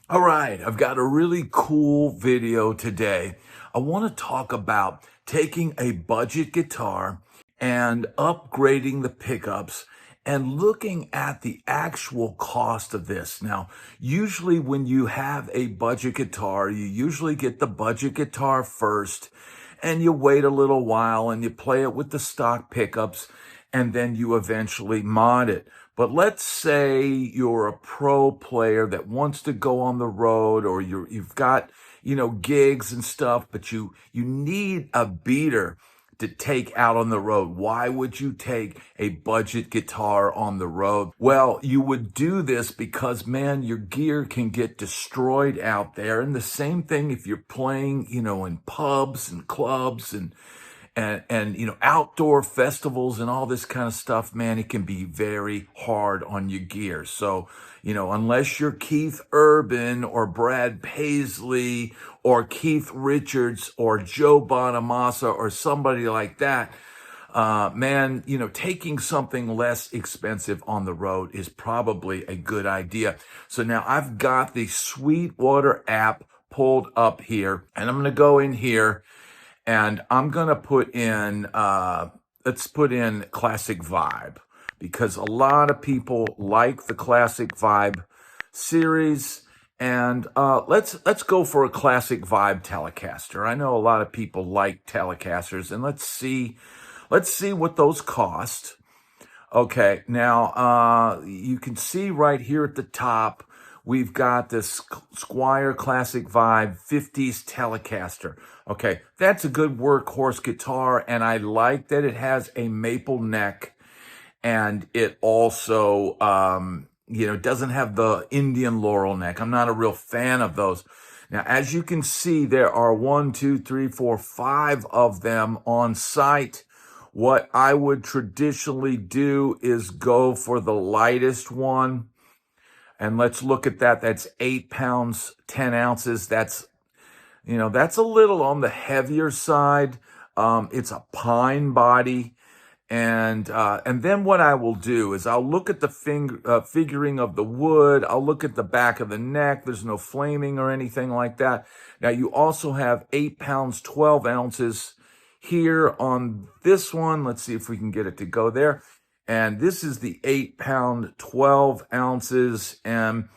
All right, I've got a really cool video today. I want to talk about taking a budget guitar and upgrading the pickups and looking at the actual cost of this. Now, usually when you have a budget guitar, you usually get the budget guitar first and you wait a little while and you play it with the stock pickups and then you eventually mod it. But let's say you're a pro player that wants to go on the road, or you've got, gigs and stuff, but you need a beater to take out on the road. Why would you take a budget guitar on the road? Well, you would do this because, man, your gear can get destroyed out there. And the same thing if you're playing, in pubs and clubs and outdoor festivals and all this kind of stuff, man, it can be very hard on your gear. So, unless you're Keith Urban or Brad Paisley or Keith Richards or Joe Bonamassa or somebody like that, man, taking something less expensive on the road is probably a good idea. So now I've got the Sweetwater app pulled up here, and I'm going to go in here and I'm going to put in, let's put in Classic Vibe, because a lot of people like the Classic Vibe series. And let's go for a Classic Vibe Telecaster. I know a lot of people like Telecasters, and let's see what those cost. Okay, now you can see right here at the top, we've got this Squier Classic Vibe 50s Telecaster. Okay, that's a good workhorse guitar, and I like that it has a maple neck, and it also, doesn't have the Indian laurel neck. I'm not a real fan of those. Now, as you can see, there are 1, 2, 3, 4, 5 of them on site. What I would traditionally do is go for the lightest one. And let's look at that. That's 8 pounds, 10 ounces. That's a little on the heavier side. It's a pine body. And then what I will do is I'll look at the figuring of the wood. I'll look at the back of the neck. There's no flaming or anything like that. Now, you also have 8 pounds, 12 ounces here on this one. Let's see if we can get it to go there. And this is the 8 pound, 12 ounces. And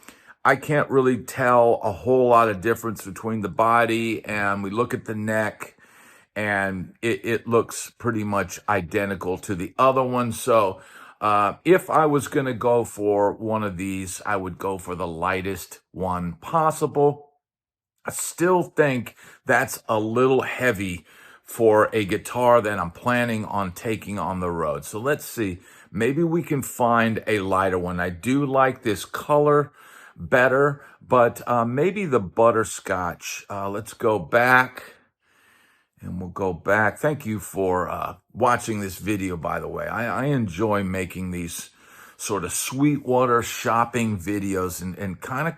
I can't really tell a whole lot of difference between the body, and we look at the neck, and it looks pretty much identical to the other one. So if I was going to go for one of these, I would go for the lightest one possible. I still think that's a little heavy for a guitar that I'm planning on taking on the road. So let's see. Maybe we can find a lighter one. I do like this color better, but maybe the butterscotch. Let's go back, and we'll go back. Thank you for watching this video, by the way. I enjoy making these sort of Sweetwater shopping videos and kind of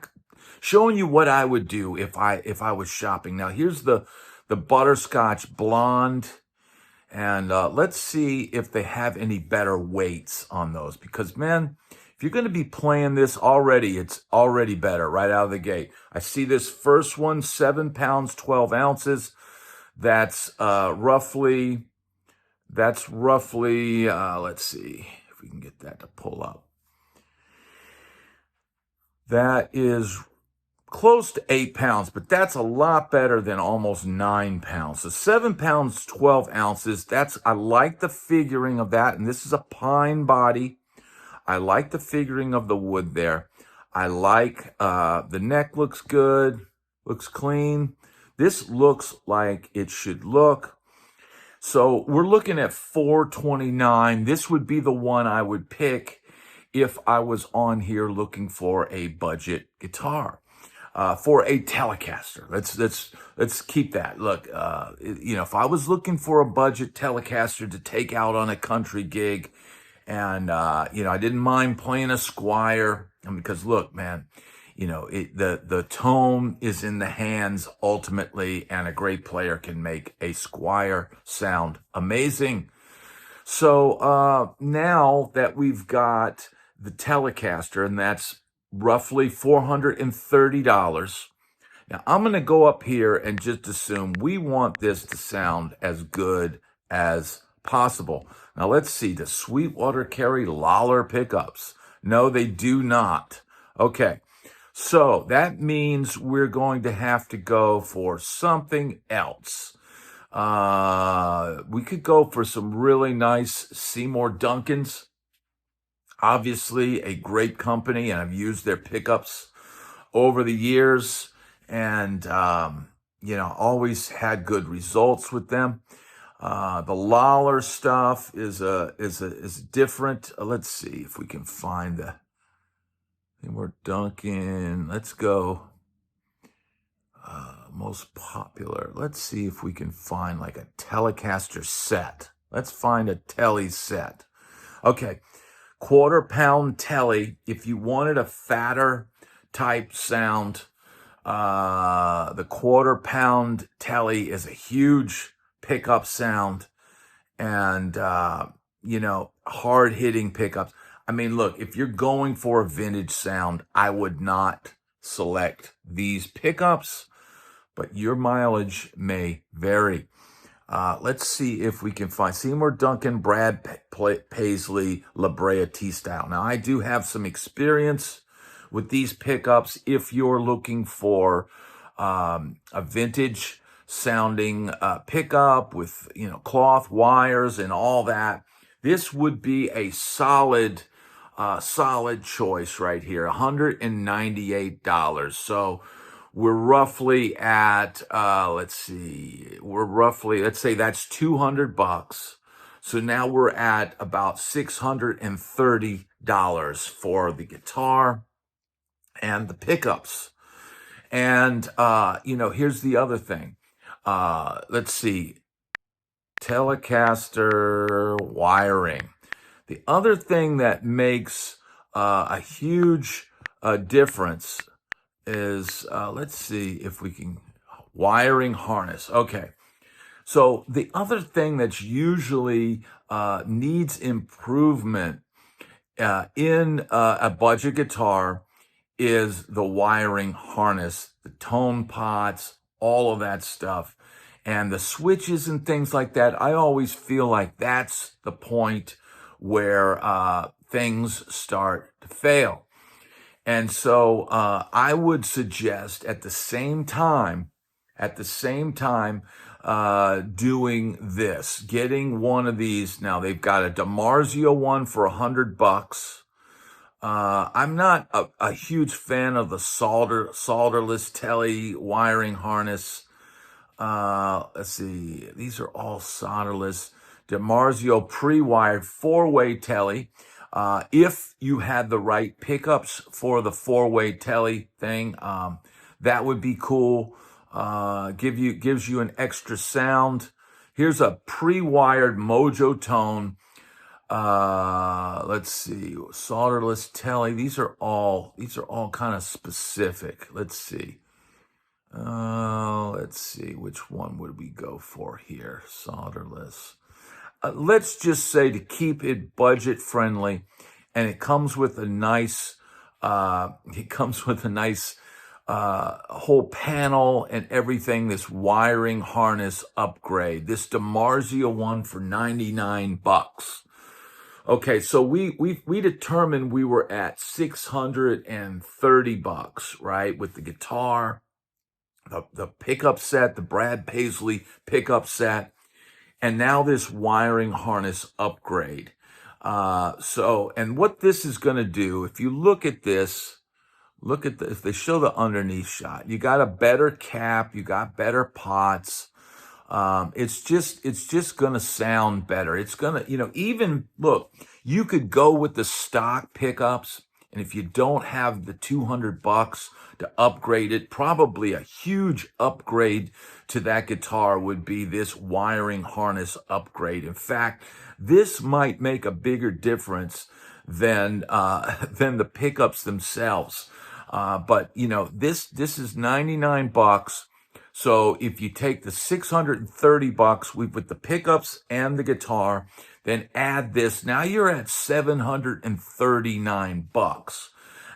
showing you what I would do if I was shopping. Now, here's the butterscotch blonde, and let's see if they have any better weights on those, because, man, if you're going to be playing this already, it's already better right out of the gate. I see this first one, 7 pounds, 12 ounces. That's roughly, let's see if we can get that to pull up. That is close to 8 pounds, but that's a lot better than almost 9 pounds. So 7 pounds, 12 ounces. I like the figuring of that. And this is a pine body. I like the figuring of the wood there. I like, the neck looks good, looks clean. This looks like it should look. So we're looking at $429. This would be the one I would pick if I was on here looking for a budget guitar. For a Telecaster. Let's keep that. Look, if I was looking for a budget Telecaster to take out on a country gig, and I didn't mind playing a Squier, because look, man, the tone is in the hands ultimately, and a great player can make a Squier sound amazing. So now that we've got the Telecaster, and that's roughly $430. Now, I'm going to go up here and just assume we want this to sound as good as possible. Now, let's see. Does Sweetwater carry Lawler pickups? No, they do not. Okay, so that means we're going to have to go for something else. We could go for some really nice Seymour Duncans. Obviously, a great company, and I've used their pickups over the years, and always had good results with them. The Lawler stuff is different. Let's see if we can find the Seymour Duncan. Let's go. Most popular. Let's see if we can find like a Telecaster set. Let's find a Tele set. Okay, 1/4-pound Tele. If you wanted a fatter type sound, the 1/4-pound Tele is a huge pickup sound, and hard hitting pickups. I mean, look, if you're going for a vintage sound, I would not select these pickups, but your mileage may vary. Let's see if we can find Seymour Duncan, Brad Paisley, La Brea T-Style. Now, I do have some experience with these pickups. If you're looking for a vintage sounding pickup with cloth wires and all that, this would be a solid choice right here. $198. So we're roughly at let's say that's $200. So now we're at about $630 for the guitar and the pickups. And here's the other thing. Let's see. Telecaster wiring. The other thing that makes a huge difference is, let's see if we can, wiring harness. Okay. So the other thing that's usually needs improvement in a budget guitar is the wiring harness, the tone pots, all of that stuff. And the switches and things like that, I always feel like that's the point where things start to fail. And so I would suggest at the same time, doing this, getting one of these. Now they've got a DiMarzio one for $100. I'm not a huge fan of the solderless Tele wiring harness. Let's see. These are all solderless. DiMarzio pre-wired 4-way Tele. If you had the right pickups for the 4-way Tele thing, that would be cool. Gives you an extra sound. Here's a pre-wired Mojo Tone. Let's see. Solderless Tele. These are all kind of specific. Let's see. Let's see, which one would we go for here? Solderless. Let's just say to keep it budget friendly, and it comes with a nice, whole panel and everything. This wiring harness upgrade. This DiMarzio one for $99. Okay, so we determined we were at $630, right, with the guitar, the pickup set, the Brad Paisley pickup set, and now this wiring harness upgrade. And what this is going to do, if you look at this, if they show the underneath shot, you got a better cap, you got better pots. It's just going to sound better. It's going to, even look, you could go with the stock pickups. And if you don't have the $200 to upgrade it, probably a huge upgrade to that guitar would be this wiring harness upgrade. In fact, this might make a bigger difference than the pickups themselves. But this is $99. So if you take the $630 with the pickups and the guitar, then add this, now you're at $739.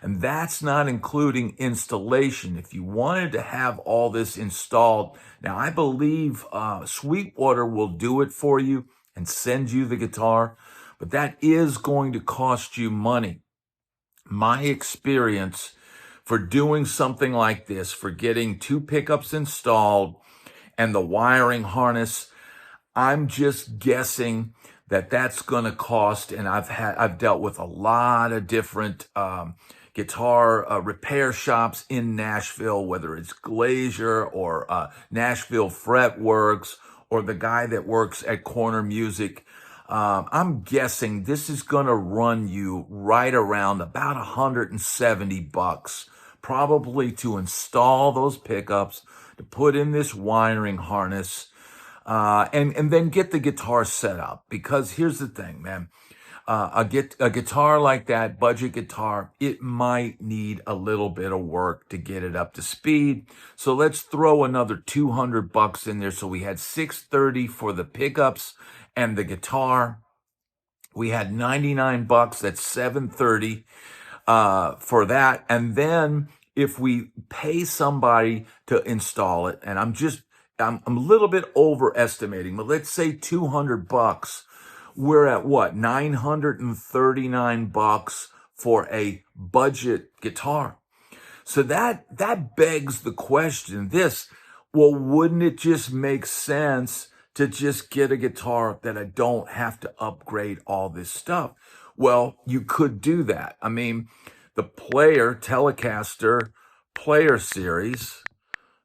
And that's not including installation. If you wanted to have all this installed, now I believe Sweetwater will do it for you and send you the guitar, but that is going to cost you money. My experience for doing something like this, for getting 2 pickups installed and the wiring harness, I'm just guessing that that's going to cost, and I've dealt with a lot of different guitar repair shops in Nashville, whether it's Glazier or Nashville Fretworks or the guy that works at Corner Music. I'm guessing this is going to run you right around about $170, probably to install those pickups, to put in this wiring harness, and then get the guitar set up. Because here's the thing, man. A guitar like that, budget guitar, it might need a little bit of work to get it up to speed. So let's throw another $200 in there. So we had $630 for the pickups and the guitar. We had $99. That's $730 for that. And then if we pay somebody to install it, and I'm a little bit overestimating, but let's say $200. We're at what? $939 for a budget guitar. So that begs the question, well, wouldn't it just make sense to just get a guitar that I don't have to upgrade all this stuff? Well, you could do that. I mean, the Player Telecaster Player Series,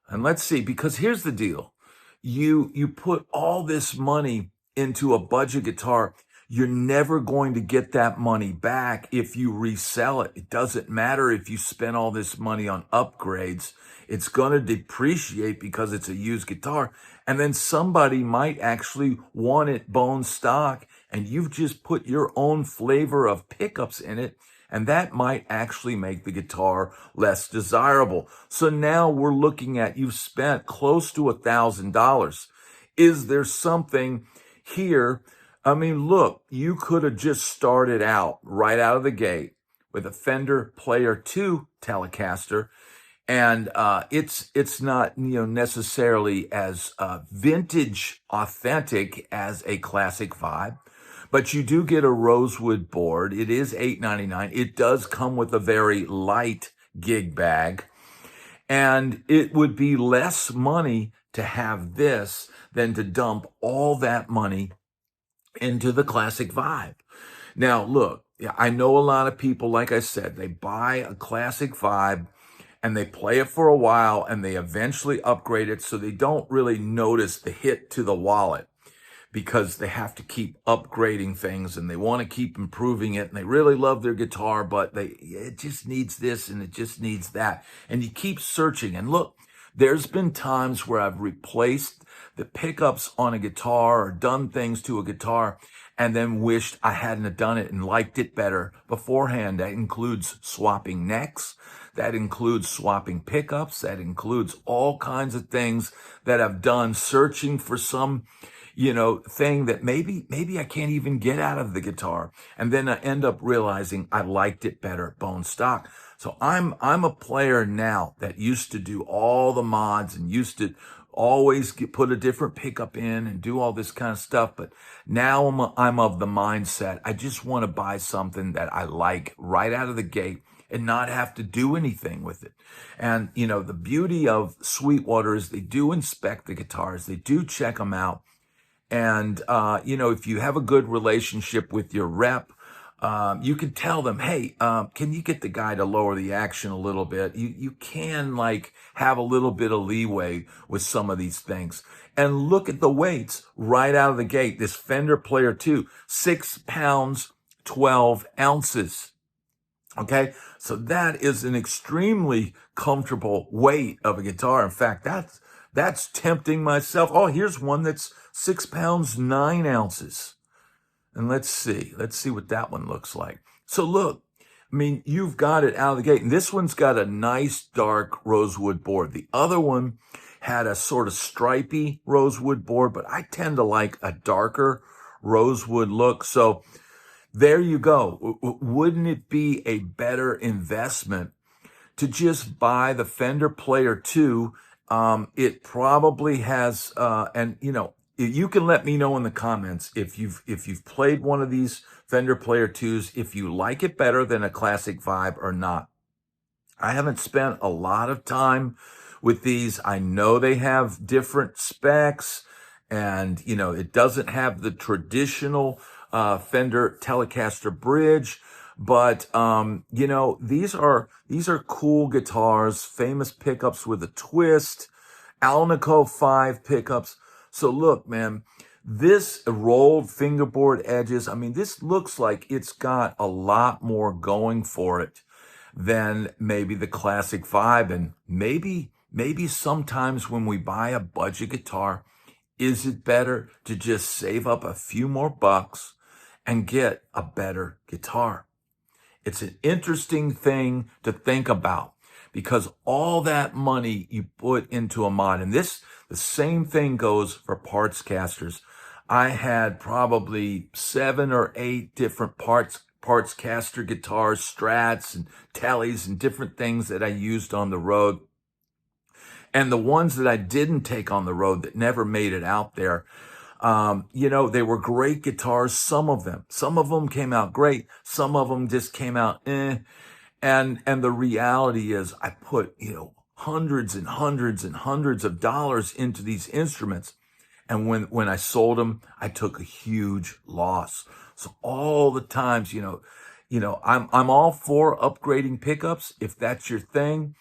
and let's see, because here's the deal. You put all this money into a budget guitar, you're never going to get that money back if you resell it. It doesn't matter if you spend all this money on upgrades. It's going to depreciate because it's a used guitar. And then somebody might actually want it bone stock, and you've just put your own flavor of pickups in it, and that might actually make the guitar less desirable. So now we're looking at, you've spent close to $1,000. Is there something here? I mean, look, you could have just started out right out of the gate with a Fender Player 2 Telecaster, and it's not necessarily as vintage authentic as a Classic Vibe, but you do get a rosewood board. It is $8.99. It does come with a very light gig bag, and it would be less money to have this than to dump all that money into the Classic Vibe. Now, look, I know a lot of people, like I said, they buy a Classic Vibe and they play it for a while and they eventually upgrade it, so they don't really notice the hit to the wallet because they have to keep upgrading things and they want to keep improving it, and they really love their guitar, but it just needs this and it just needs that. And you keep searching. And look, there's been times where I've replaced the pickups on a guitar or done things to a guitar and then wished I hadn't have done it and liked it better beforehand. That includes swapping necks. That includes swapping pickups. That includes all kinds of things that I've done, searching for some, thing that maybe I can't even get out of the guitar. And then I end up realizing I liked it better bone stock. So I'm a player now that used to do all the mods and used to always put a different pickup in and do all this kind of stuff. But now I'm of the mindset, I just want to buy something that I like right out of the gate and not have to do anything with it. And, the beauty of Sweetwater is they do inspect the guitars. They do check them out. And, if you have a good relationship with your rep, you can tell them, hey, can you get the guy to lower the action a little bit? You can have a little bit of leeway with some of these things. And look at the weights right out of the gate. This Fender Player 2, 6 pounds, 12 ounces. Okay. So that is an extremely comfortable weight of a guitar. In fact, that's tempting myself. Oh, here's one that's 6 pounds, 9 ounces. And let's see what that one looks like. So look, you've got it out of the gate. And this one's got a nice dark rosewood board. The other one had a sort of stripy rosewood board, but I tend to like a darker rosewood look. So there you go. Wouldn't it be a better investment to just buy the Fender Player 2? It probably has, and you can let me know in the comments if you've played one of these Fender Player 2s, if you like it better than a Classic Vibe or not. I haven't spent a lot of time with these. I know they have different specs, and it doesn't have the traditional Fender Telecaster bridge, but these are cool guitars, famous pickups with a twist, Alnico 5 pickups. So look, man, this rolled fingerboard edges, I mean, this looks like it's got a lot more going for it than maybe the Classic Vibe. And maybe sometimes when we buy a budget guitar, is it better to just save up a few more bucks and get a better guitar? It's an interesting thing to think about, because all that money you put into a mod, and the same thing goes for parts casters. I had probably 7 or 8 different parts caster guitars, Strats and Tellies and different things that I used on the road. And the ones that I didn't take on the road, that never made it out there, they were great guitars. Some of them came out great. Some of them just came out eh. And the reality is, I put, hundreds and hundreds and hundreds of dollars into these instruments. And when I sold them, I took a huge loss. So all the times, I'm all for upgrading pickups if that's your thing.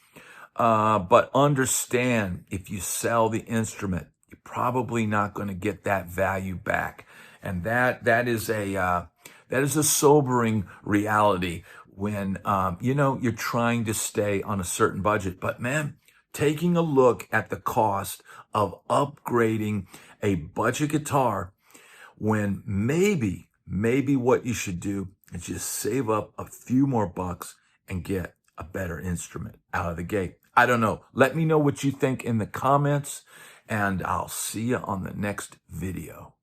But understand, if you sell the instrument, you're probably not going to get that value back. And that is a sobering reality when, you're trying to stay on a certain budget. But man, taking a look at the cost of upgrading a budget guitar, when maybe what you should do is just save up a few more bucks and get a better instrument out of the gate. I don't know. Let me know what you think in the comments, and I'll see you on the next video.